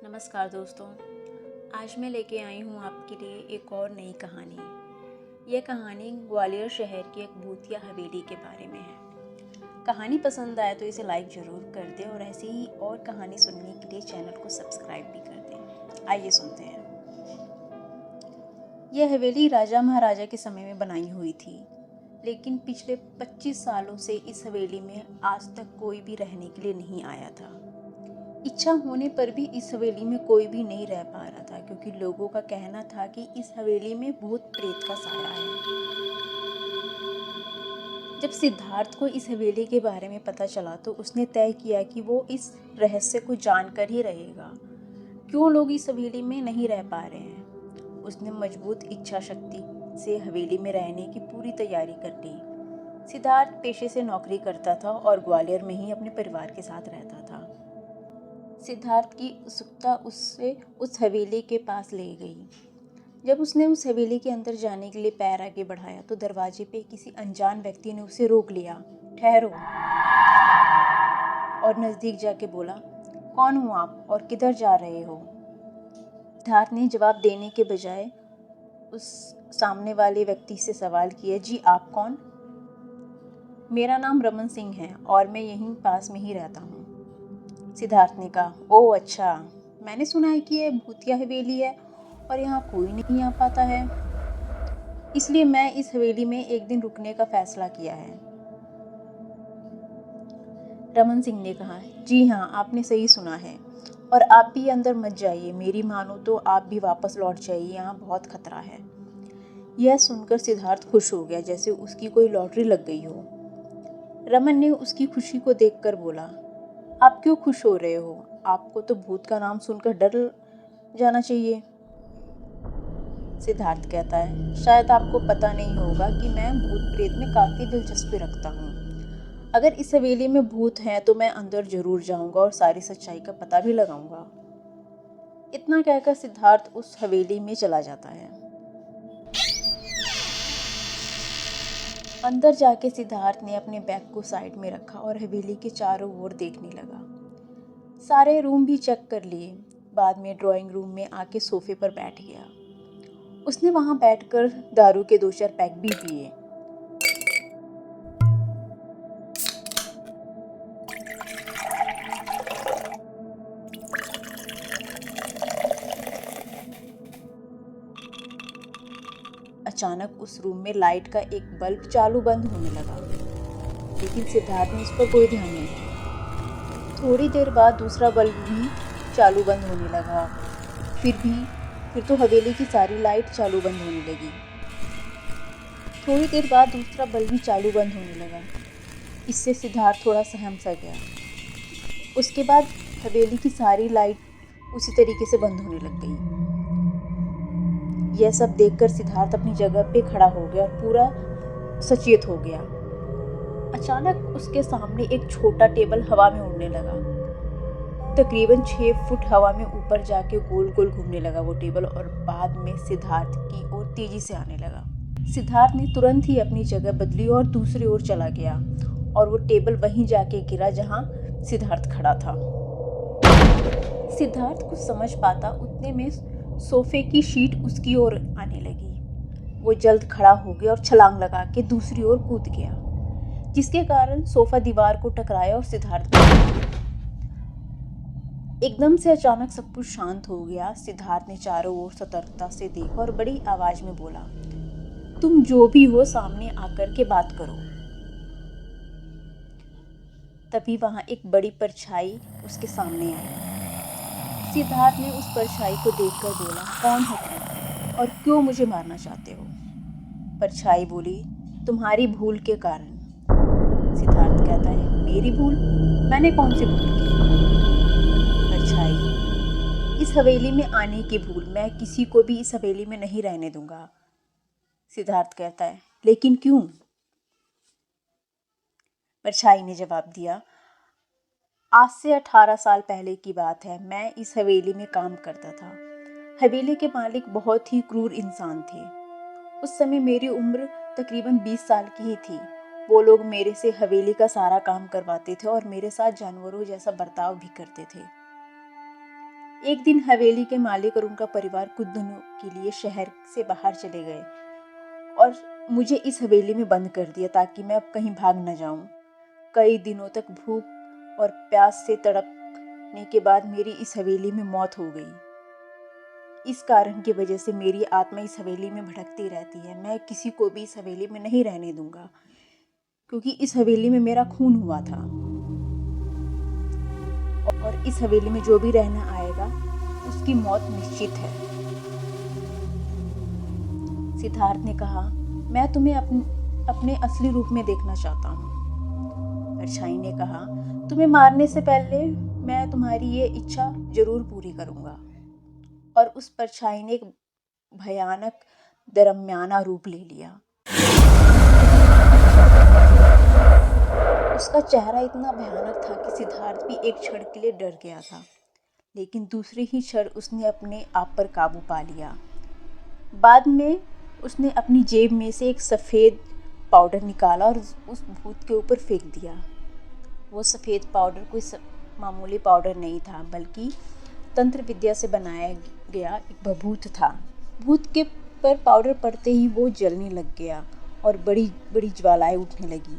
नमस्कार दोस्तों, आज मैं लेके आई हूँ आपके लिए एक और नई कहानी। यह कहानी ग्वालियर शहर की एक भूतिया हवेली के बारे में है। कहानी पसंद आए तो इसे लाइक ज़रूर कर दें और ऐसी ही और कहानी सुनने के लिए चैनल को सब्सक्राइब भी कर दें। आइए सुनते हैं। यह हवेली राजा महाराजा के समय में बनाई हुई थी, लेकिन पिछले 25 सालों से इस हवेली में आज तक कोई भी रहने के लिए नहीं आया था। इच्छा होने पर भी इस हवेली में कोई भी नहीं रह पा रहा था, क्योंकि लोगों का कहना था कि इस हवेली में भूत प्रेत का साया है। जब सिद्धार्थ को इस हवेली के बारे में पता चला तो उसने तय किया कि वो इस रहस्य को जानकर ही रहेगा। क्यों लोग इस हवेली में नहीं रह पा रहे हैं। उसने मजबूत इच्छा शक्ति से हवेली में रहने की पूरी तैयारी कर ली। सिद्धार्थ पेशे से नौकरी करता था और ग्वालियर में ही अपने परिवार के साथ रहता था। सिद्धार्थ की उत्सुकता उससे उस हवेली के पास ले गई। जब उसने उस हवेली के अंदर जाने के लिए पैर आगे बढ़ाया तो दरवाजे पे किसी अनजान व्यक्ति ने उसे रोक लिया। ठहरो, और नज़दीक जाके बोला, कौन हो आप और किधर जा रहे हो। सिद्धार्थ ने जवाब देने के बजाय उस सामने वाले व्यक्ति से सवाल किया, जी आप कौन। मेरा नाम रमन सिंह है और मैं यहीं पास में ही रहता हूँ। सिद्धार्थ ने कहा, ओह अच्छा, मैंने सुना है कि यह भूतिया हवेली है और यहाँ कोई नहीं आ पाता है, इसलिए मैं इस हवेली में एक दिन रुकने का फैसला किया है। रमन सिंह ने कहा, जी हाँ, आपने सही सुना है और आप भी अंदर मत जाइए। मेरी मानो तो आप भी वापस लौट जाइए, यहाँ बहुत खतरा है। यह सुनकर सिद्धार्थ खुश हो गया, जैसे उसकी कोई लॉटरी लग गई हो। रमन ने उसकी खुशी को देखकर बोला, आप क्यों खुश हो रहे हो? आपको तो भूत का नाम सुनकर डर जाना चाहिए। सिद्धार्थ कहता है, शायद आपको पता नहीं होगा कि मैं भूत प्रेत में काफ़ी दिलचस्पी रखता हूँ। अगर इस हवेली में भूत हैं तो मैं अंदर जरूर जाऊंगा और सारी सच्चाई का पता भी लगाऊंगा। इतना कहकर सिद्धार्थ उस हवेली में चला जाता है। अंदर जाके सिद्धार्थ ने अपने बैग को साइड में रखा और हवेली के चारों ओर देखने लगा। सारे रूम भी चेक कर लिए। बाद में ड्राइंग रूम में आके सोफे पर बैठ गया। उसने वहां बैठकर दारू के 2-4 पैक भी पिए। अचानक उस रूम में लाइट का एक बल्ब चालू बंद होने लगा, लेकिन सिद्धार्थ ने इस पर कोई ध्यान नहीं दिया। थोड़ी देर बाद दूसरा बल्ब भी चालू बंद होने लगा। फिर तो हवेली की सारी लाइट चालू बंद होने लगी। थोड़ी देर बाद दूसरा बल्ब भी चालू बंद होने लगा। इससे सिद्धार्थ थोड़ा सहम सा गया। उसके बाद हवेली की सारी लाइट उसी तरीके से बंद होने लग गई। यह सब देखकर सिद्धार्थ अपनी जगह पे खड़ा हो गया और पूरा सचेत हो गया। अचानक उसके सामने एक छोटा टेबल हवा में उड़ने लगा। तकरीबन 6 फुट हवा में ऊपर जाके गोल गोल घूमने लगा वो टेबल, और बाद में सिद्धार्थ की ओर तेजी से आने लगा। सिद्धार्थ ने तुरंत ही अपनी जगह बदली और दूसरी ओर चला गया, और वो टेबल वहीं जाके गिरा जहां सिद्धार्थ खड़ा था। सिद्धार्थ कुछ समझ पाता उतने में सोफे की शीट उसकी ओर आने लगी। वो जल्द खड़ा हो गया और छलांग लगा के दूसरी ओर कूद गया, जिसके कारण सोफा दीवार को टकराया और सिद्धार्थ एकदम से अचानक सब कुछ शांत हो गया। सिद्धार्थ ने चारों ओर सतर्कता से देखा और बड़ी आवाज में बोला, तुम जो भी हो सामने आकर के बात करो। तभी वहां एक बड़ी परछाई उसके सामने आई। सिद्धार्थ ने उस परछाई को देखकर बोला, कौन हो तुम और क्यों मुझे मारना चाहते हो? परछाई बोली, तुम्हारी भूल के कारण। सिद्धार्थ कहता है, मेरी भूल? मैंने कौन सी भूल की? परछाई, इस हवेली में आने की भूल। मैं किसी को भी इस हवेली में नहीं रहने दूंगा। सिद्धार्थ कहता है, लेकिन क्यों? परछाई ने जवाब दिया, आज से 18 साल पहले की बात है। मैं इस हवेली में काम करता था। हवेली के मालिक बहुत ही क्रूर इंसान थे। उस समय मेरी उम्र तकरीबन 20 साल की ही थी वो लोग मेरे से हवेली का सारा काम करवाते थे और मेरे साथ जानवरों जैसा बर्ताव भी करते थे। एक दिन हवेली के मालिक और उनका परिवार कुछ दिनों के लिए शहर से बाहर चले गए और मुझे इस हवेली में बंद कर दिया ताकि मैं अब कहीं भाग न जाऊं। कई दिनों तक भूख और प्यास से तड़पने के बाद मेरी इस हवेली में मौत हो गई। इस कारण की वजह से मेरी आत्मा इस हवेली में भटकती रहती है। मैं किसी को भी इस हवेली में नहीं रहने दूंगा, क्योंकि इस हवेली में मेरा खून हुआ था और इस हवेली में जो भी रहना आएगा उसकी मौत निश्चित है। सिद्धार्थ ने कहा, मैं तुम्हें अपने असली रूप में देखना चाहता हूँ। परछाई ने कहा, तुम्हें मारने से पहले मैं तुम्हारी ये इच्छा जरूर पूरी करूंगा। और उस परछाई ने एक भयानक दरमियाना रूप ले लिया। उसका चेहरा इतना भयानक था कि सिद्धार्थ भी एक क्षण के लिए डर गया था, लेकिन दूसरे ही क्षण उसने अपने आप पर काबू पा लिया। बाद में उसने अपनी जेब में से एक सफ़ेद पाउडर निकाला और उस भूत के ऊपर फेंक दिया। वो सफ़ेद पाउडर कोई मामूली पाउडर नहीं था, बल्कि तंत्र विद्या से बनाया गया एक भभूत था। भूत के पर पाउडर पड़ते ही वो जलने लग गया और बड़ी बड़ी ज्वालाएं उठने लगी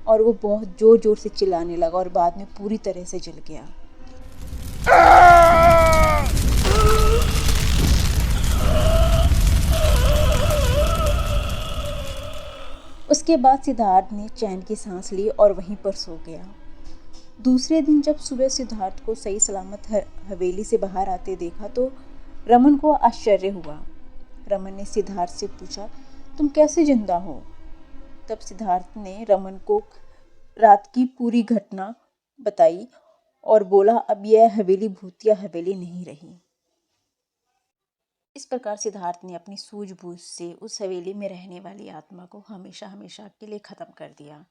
और वो बहुत जोर जोर से चिल्लाने लगा और बाद में पूरी तरह से जल गया। उसके बाद सिद्धार्थ ने चैन की सांस ली और वहीं पर सो गया। दूसरे दिन जब सुबह सिद्धार्थ को सही सलामत हवेली से बाहर आते देखा तो रमन को आश्चर्य हुआ। रमन ने सिद्धार्थ से पूछा, तुम कैसे जिंदा हो? तब सिद्धार्थ ने रमन को रात की पूरी घटना बताई और बोला, अब यह हवेली भूतिया हवेली नहीं रही। इस प्रकार सिद्धार्थ ने अपनी सूझबूझ से उस हवेली में रहने वाली आत्मा को हमेशा हमेशा के लिए खत्म कर दिया।